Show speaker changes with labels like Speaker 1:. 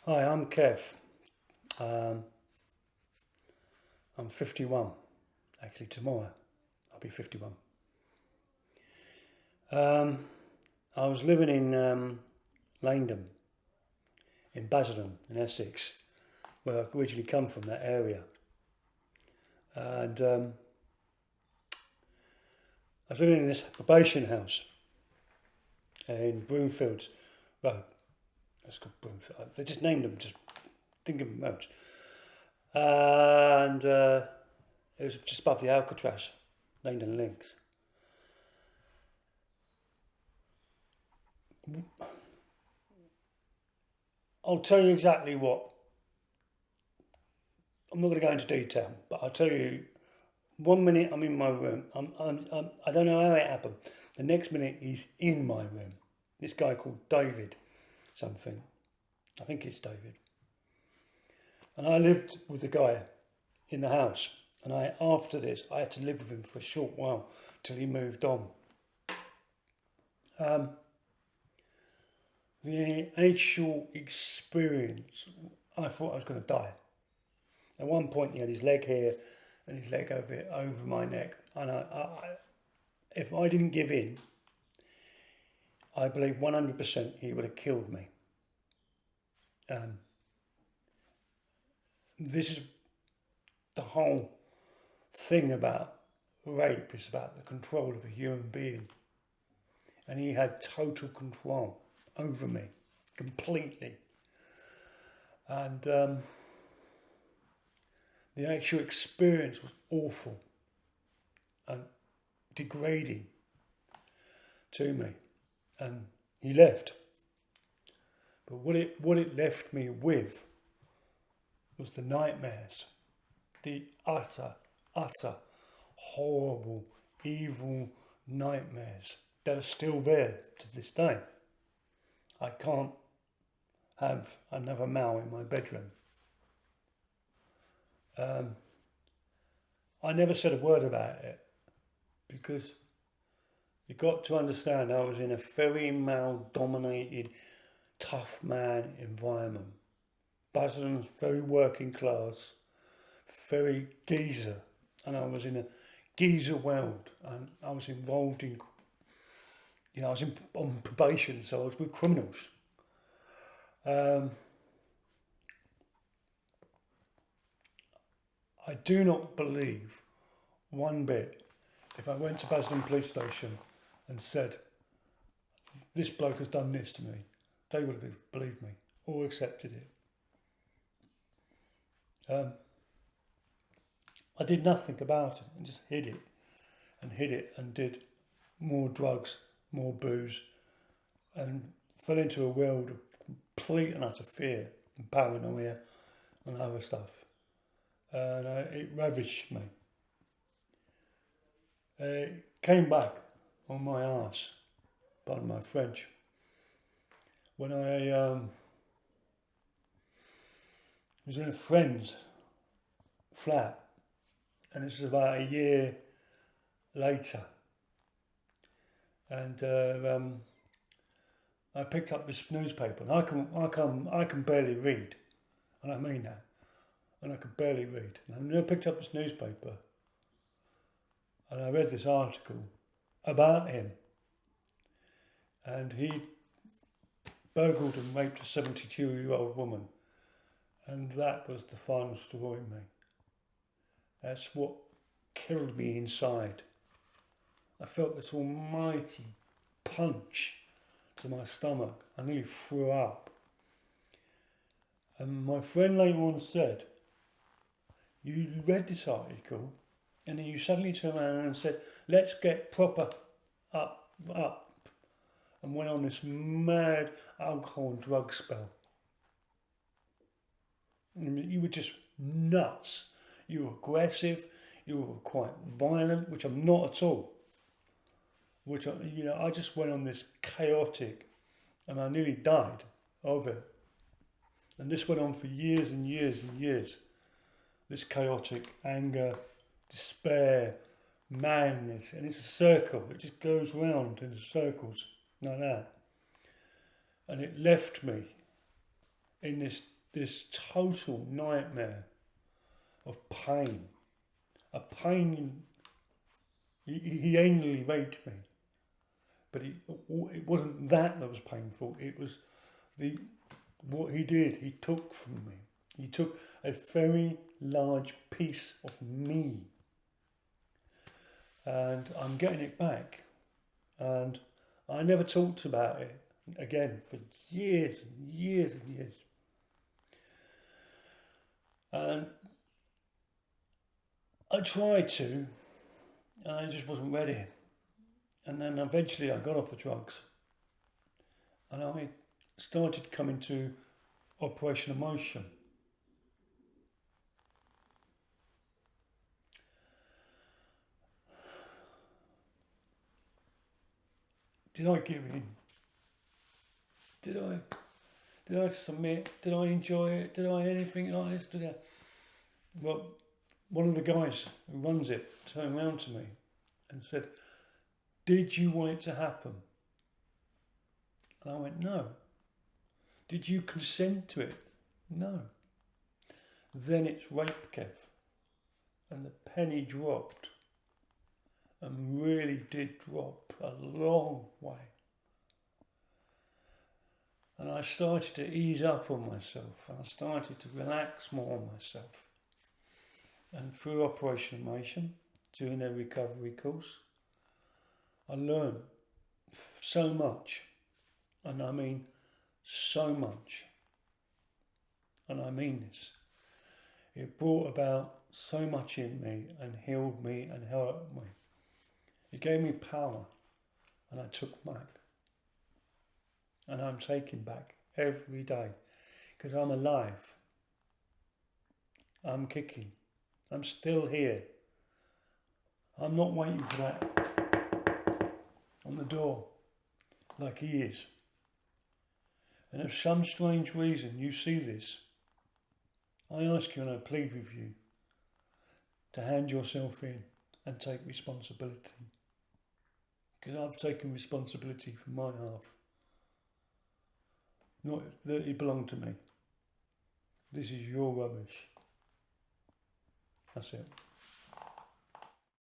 Speaker 1: Hi, I'm Kev. Um, I'm 51. Actually, tomorrow I'll be 51. Um, I was living in Langdon, in Basildon, in Essex, where I originally come from, that area. And I was living in this probation house in Broomfield Road. That's called Broomfield. They just named them, just think of them roads. And it was just above the Alcatraz, Langdon Links. I'll tell you exactly what. I'm not going to go into detail, but I'll tell you. 1 minute I'm in my room. I don't know how it happened. The next minute he's in my room. This guy called David, something. I think it's David. And I lived with the guy in the house. And after this, I had to live with him for a short while till he moved on. The actual experience, I thought I was going to die. At one point, he had his leg here and his leg over my neck. And if I didn't give in, I believe 100% he would have killed me. This is the whole thing about rape, is about the control of a human being. And he had total control over me, completely. And the actual experience was awful and degrading to me. And he left. But what it left me with was the nightmares, the utter horrible, evil nightmares that are still there to this day. I can't have another Mao in my bedroom. I never said a word about it because you got to understand I was in a very male-dominated, tough man environment. Basildon's very working class, very geezer, and I was in a geezer world, and I was involved in, I was on probation, so I was with criminals. I do not believe one bit if I went to Basildon Police Station and said, this bloke has done this to me, they would have believed me or accepted it. I did nothing about it and just hid it and did more drugs, more booze, and fell into a world of complete and utter fear and paranoia and other stuff. And it ravaged me. It came back on my arse, pardon my French, when I was in a friend's flat, and this was about a year later, and I picked up this newspaper, and I can barely read, and I mean that, and I could barely read. And I picked up this newspaper, and I read this article about him, and he burgled and raped a 72-year-old woman, and that was the final straw in me. That's what killed me inside. I felt this almighty punch to my stomach. I nearly threw up. And my friend later on said, you read this article and then you suddenly turned around and said, let's get proper up, and went on this mad alcohol and drug spell. And you were just nuts. You were aggressive, you were quite violent, which I'm not at all. I just went on this chaotic, and I nearly died of it. And this went on for years and years and years. This chaotic anger, despair, madness, and it's a circle. It just goes round in circles like that. And it left me in this this total nightmare of pain. A pain, he anally raped me. But it wasn't that was painful, it was what he did. He took from me. He took a very large piece of me. And I'm getting it back. And I never talked about it again for years and years and years. And I tried to, and I just wasn't ready. And then eventually I got off the drugs. And I started coming to Operation Emotion. Did I give in? Did I submit? Did I enjoy it? Did I anything like this? Did I? Well, one of the guys who runs it turned around to me and said, "Did you want it to happen?" And I went, "No." "Did you consent to it?" "No." Then it's rape, Kev. And the penny dropped. And really did drop a long way. And I started to ease up on myself. And I started to relax more on myself. And through Operation Emotion, doing a recovery course, I learned so much. And I mean so much. And I mean this. It brought about so much in me and healed me and helped me. It gave me power, and I took back. And I'm taking back every day, because I'm alive. I'm kicking. I'm still here. I'm not waiting for that on the door, like he is. And if some strange reason you see this, I ask you and I plead with you to hand yourself in and take responsibility. Because I've taken responsibility for my half. Not that it belonged to me. This is your rubbish. That's it.